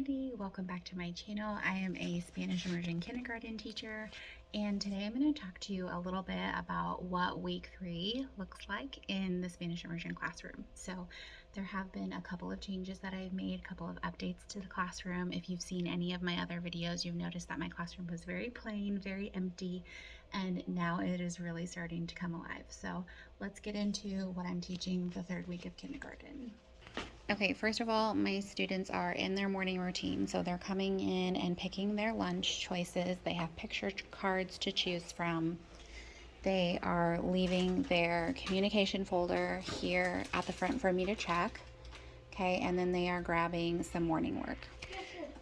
Brandy. Welcome back to my channel. I am a Spanish immersion kindergarten teacher, and today I'm going to talk to you a little bit about what week 3 looks like in the Spanish immersion classroom. So there have been a couple of changes that I've made, a couple of updates to the classroom. If you've seen any of my other videos, you've noticed that my classroom was very plain, very empty, and now it is really starting to come alive. So let's get into what I'm teaching the third week of kindergarten. Okay, first of all, my students are in their morning routine, so they're coming in and picking their lunch choices. They have picture cards to choose from. They are leaving their communication folder here at the front for me to check. Okay, and then they are grabbing some morning work.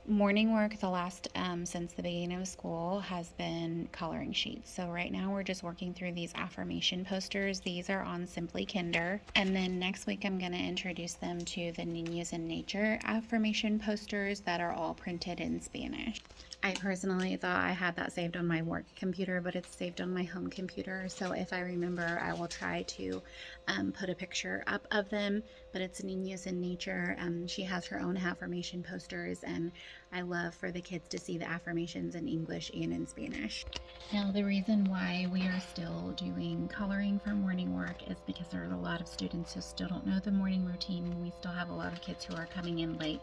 Morning work, the last since the beginning of school, has been coloring sheets. So right now we're just working through these affirmation posters. These are on Simply Kinder. And then next week I'm going to introduce them to the Niños in Nature affirmation posters that are all printed in Spanish. I personally thought I had that saved on my work computer, but it's saved on my home computer. So if I remember, I will try to put a picture up of them. But it's Niños in Nature. She has her own affirmation posters, and I love for the kids to see the affirmations in English and in Spanish. Now, the reason why we are still doing coloring for morning work is because there are a lot of students who still don't know the morning routine. We still have a lot of kids who are coming in late.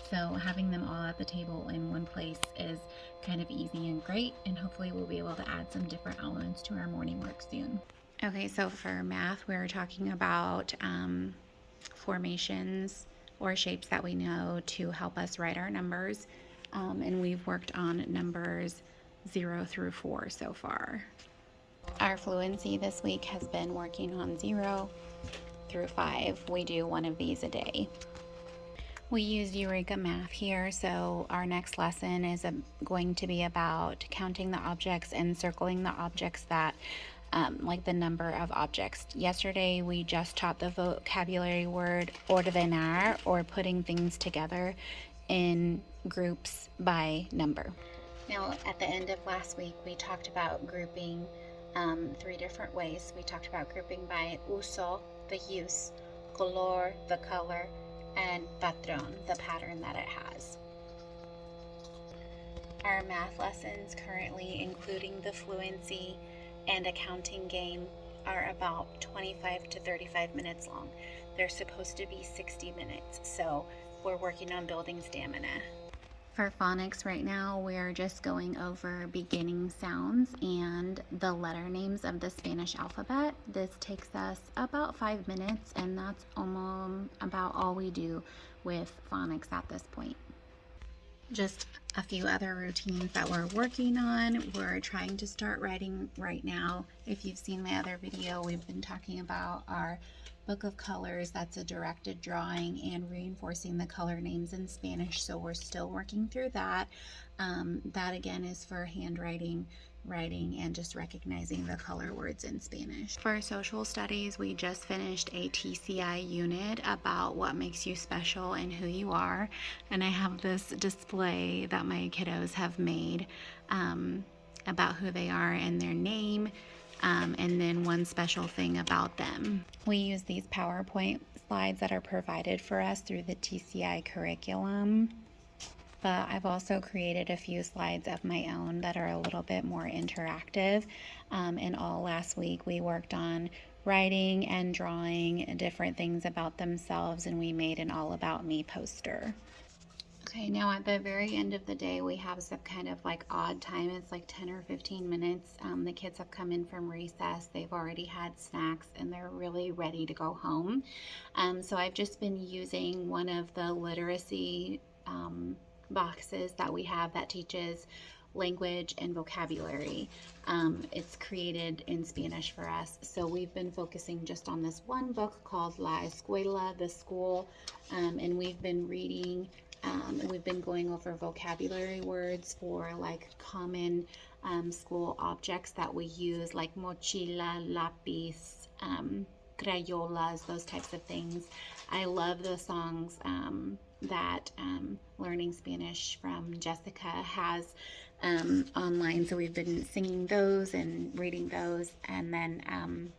So having them all at the table in one place is kind of easy and great, and hopefully we'll be able to add some different elements to our morning work soon. Okay, so for math, we're talking about formations or shapes that we know to help us write our numbers, and we've worked on numbers 0 through 4 so far. Our fluency this week has been working on 0 through 5. We do one of these a day. We use Eureka Math here, so our next lesson is going to be about counting the objects and circling the objects that like the number of objects. Yesterday we just taught the vocabulary word ordenar, or putting things together in groups by number. Now at the end of last week we talked about grouping 3 different ways. We talked about grouping by uso, the use, color, the color, and patrón, the pattern that it has. Our math lessons currently, including the fluency and accounting game, are about 25 to 35 minutes long. They're supposed to be 60 minutes, so we're working on building stamina. For phonics right now, we're just going over beginning sounds and the letter names of the Spanish alphabet. This takes us about 5 minutes, and that's almost about all we do with phonics at this point. Just a few other routines that we're working on. We're trying to start writing right now. If you've seen my other video, we've been talking about our book of colors. That's a directed drawing and reinforcing the color names in Spanish, so we're still working through that. That again is for handwriting, writing, and just recognizing the color words in Spanish. For social studies, we just finished a TCI unit about what makes you special and who you are, and I have this display that my kiddos have made about who they are and their name, and then one special thing about them. We use these PowerPoint slides that are provided for us through the TCI curriculum, but I've also created a few slides of my own that are a little bit more interactive. And all last week we worked on writing and drawing different things about themselves, and we made an all about me poster. Okay, now at the very end of the day, we have some kind of like odd time. It's like 10 or 15 minutes. The kids have come in from recess. They've already had snacks, and they're really ready to go home. So I've just been using one of the literacy boxes that we have that teaches language and vocabulary. It's created in Spanish for us. So we've been focusing just on this one book called La Escuela, the school, and we've been reading. We've been going over vocabulary words for like common school objects that we use, like mochila, lapis, crayolas, those types of things. I love the songs that Learning Spanish from Jessica has online, so we've been singing those and reading those, and then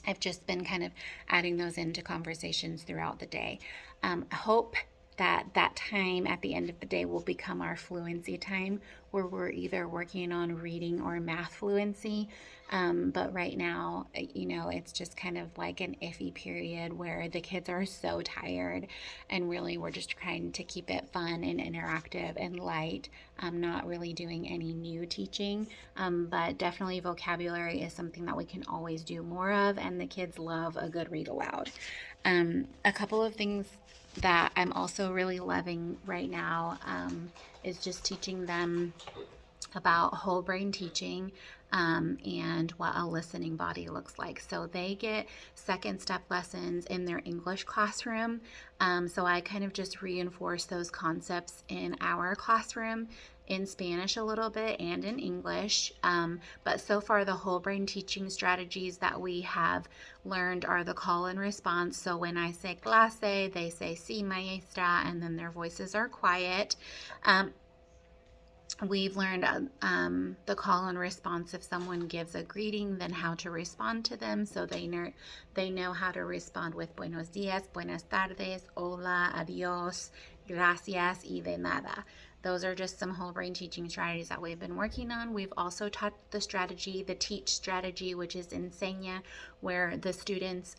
I've just been kind of adding those into conversations throughout the day. I hope that time at the end of the day will become our fluency time, where we're either working on reading or math fluency. But right now, it's just kind of like an iffy period where the kids are so tired, and really we're just trying to keep it fun and interactive and light. Not really doing any new teaching, but definitely vocabulary is something that we can always do more of, and the kids love a good read aloud. A couple of things that I'm also really loving right now is just teaching them about whole brain teaching, and what a listening body looks like. So they get second step lessons in their English classroom. So I kind of just reinforce those concepts in our classroom in Spanish a little bit and in English. But so far, the whole brain teaching strategies that we have learned are the call and response. So when I say clase, they say sí, maestra, and then their voices are quiet. We've learned the call and response. If someone gives a greeting, then how to respond to them. So they know how to respond with buenos dias, buenas tardes, hola, adios, gracias, y de nada. Those are just some whole brain teaching strategies that we've been working on. We've also taught the teach strategy, which is enseña, where the students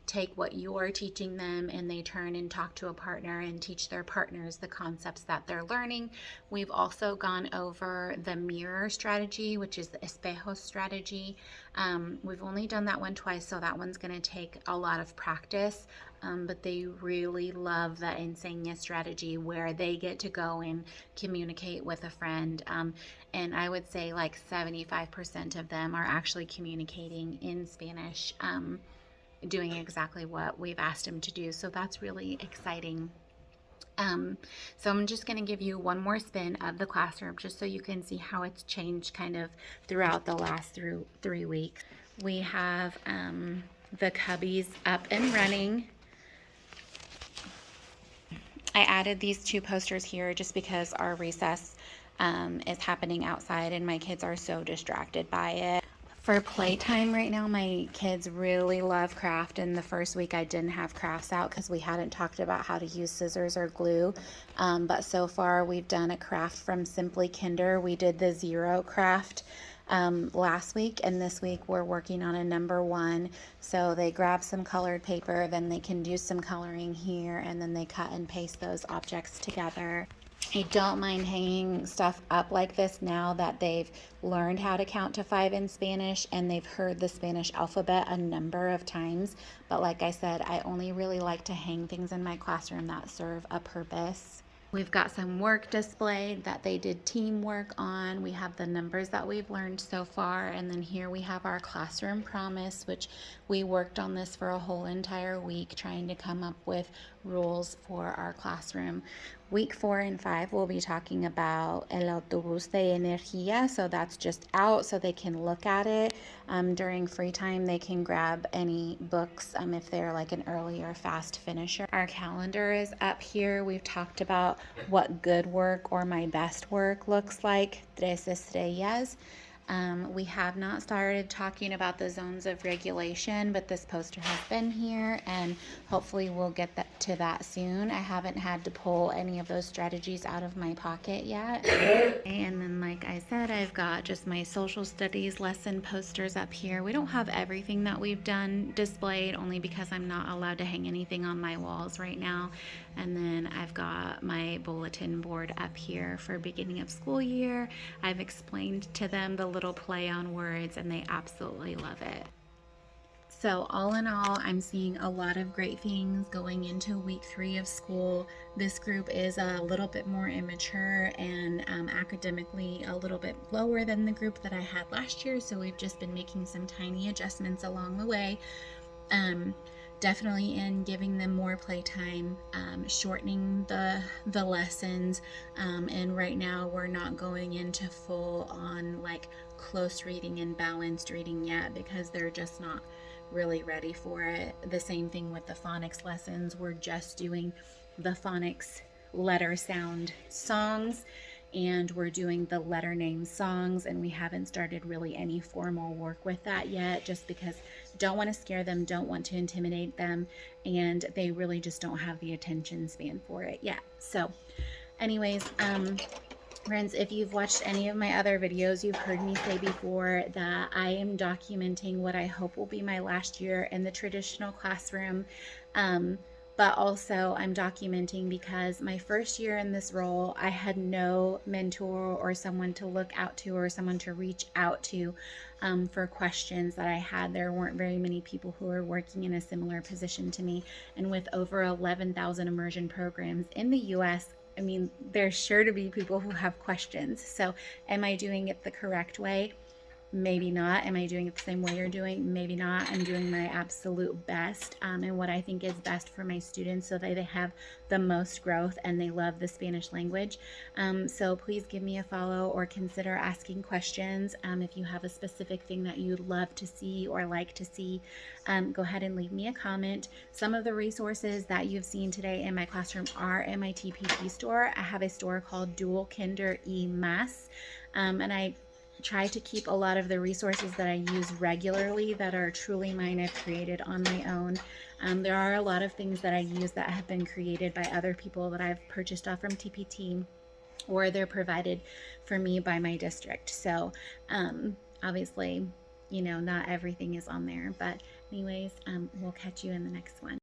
take what you're teaching them and they turn and talk to a partner and teach their partners the concepts that they're learning. We've also gone over the mirror strategy, which is the espejo strategy. We've only done that one twice, so that one's going to take a lot of practice. But they really love the enseña strategy, where they get to go and communicate with a friend. And I would say like 75% of them are actually communicating in Spanish, doing exactly what we've asked them to do. So that's really exciting. So I'm just going to give you one more spin of the classroom just so you can see how it's changed kind of throughout the last 3 weeks. We have the cubbies up and running. I added these 2 posters here just because our recess is happening outside and my kids are so distracted by it. For playtime right now, my kids really love craft, and the first week I didn't have crafts out because we hadn't talked about how to use scissors or glue, but so far we've done a craft from Simply Kinder. We did the zero craft last week, and this week we're working on a number 1. So they grab some colored paper, then they can do some coloring here, and then they cut and paste those objects together. I don't mind hanging stuff up like this now that they've learned how to count to 5 in Spanish and they've heard the Spanish alphabet a number of times. But like I said, I only really like to hang things in my classroom that serve a purpose. We've got some work displayed that they did teamwork on. We have the numbers that we've learned so far, and then here we have our classroom promise, which we worked on this for a whole entire week trying to come up with rules for our classroom. Week 4 and 5, we'll be talking about el autobús de energía, so that's just out so they can look at it. During free time, they can grab any books if they're like an early or fast finisher. Our calendar is up here. We've talked about what good work or my best work looks like, 3 estrellas. We have not started talking about the zones of regulation, but this poster has been here, and hopefully we'll get to that soon. I haven't had to pull any of those strategies out of my pocket yet. And then, like I said, I've got just my social studies lesson posters up here. We don't have everything that we've done displayed, only because I'm not allowed to hang anything on my walls right now. And then I've got my bulletin board up here for beginning of school year. I've explained to them the little play on words, and they absolutely love it. So all in all, I'm seeing a lot of great things going into week 3 of school. This group is a little bit more immature and academically a little bit lower than the group that I had last year. So we've just been making some tiny adjustments along the way. Definitely in giving them more playtime, shortening the lessons, and right now we're not going into full on like close reading and balanced reading yet because they're just not really ready for it. The same thing with the phonics lessons. We're just doing the phonics letter sound songs and we're doing the letter name songs, and we haven't started really any formal work with that yet, just because don't want to scare them, don't want to intimidate them, and they really just don't have the attention span for it yet. So anyways, friends, if you've watched any of my other videos, you've heard me say before that I am documenting what I hope will be my last year in the traditional classroom. But also I'm documenting because my first year in this role, I had no mentor or someone to look out to or someone to reach out to for questions that I had. There weren't very many people who were working in a similar position to me. And with over 11,000 immersion programs in the US, I mean, there's sure to be people who have questions. So, am I doing it the correct way? Maybe not. Am I doing it the same way you're doing? Maybe not. I'm doing my absolute best and what I think is best for my students so that they have the most growth and they love the Spanish language. So please give me a follow or consider asking questions. If you have a specific thing that you'd love to see or like to see, go ahead and leave me a comment. Some of the resources that you've seen today in my classroom are in my TPT store. I have a store called Dual Kinder E Mass, and I try to keep a lot of the resources that I use regularly that are truly mine, I've created on my own. There are a lot of things that I use that have been created by other people that I've purchased off from TPT, or they're provided for me by my district. So obviously, not everything is on there. But anyways, we'll catch you in the next one.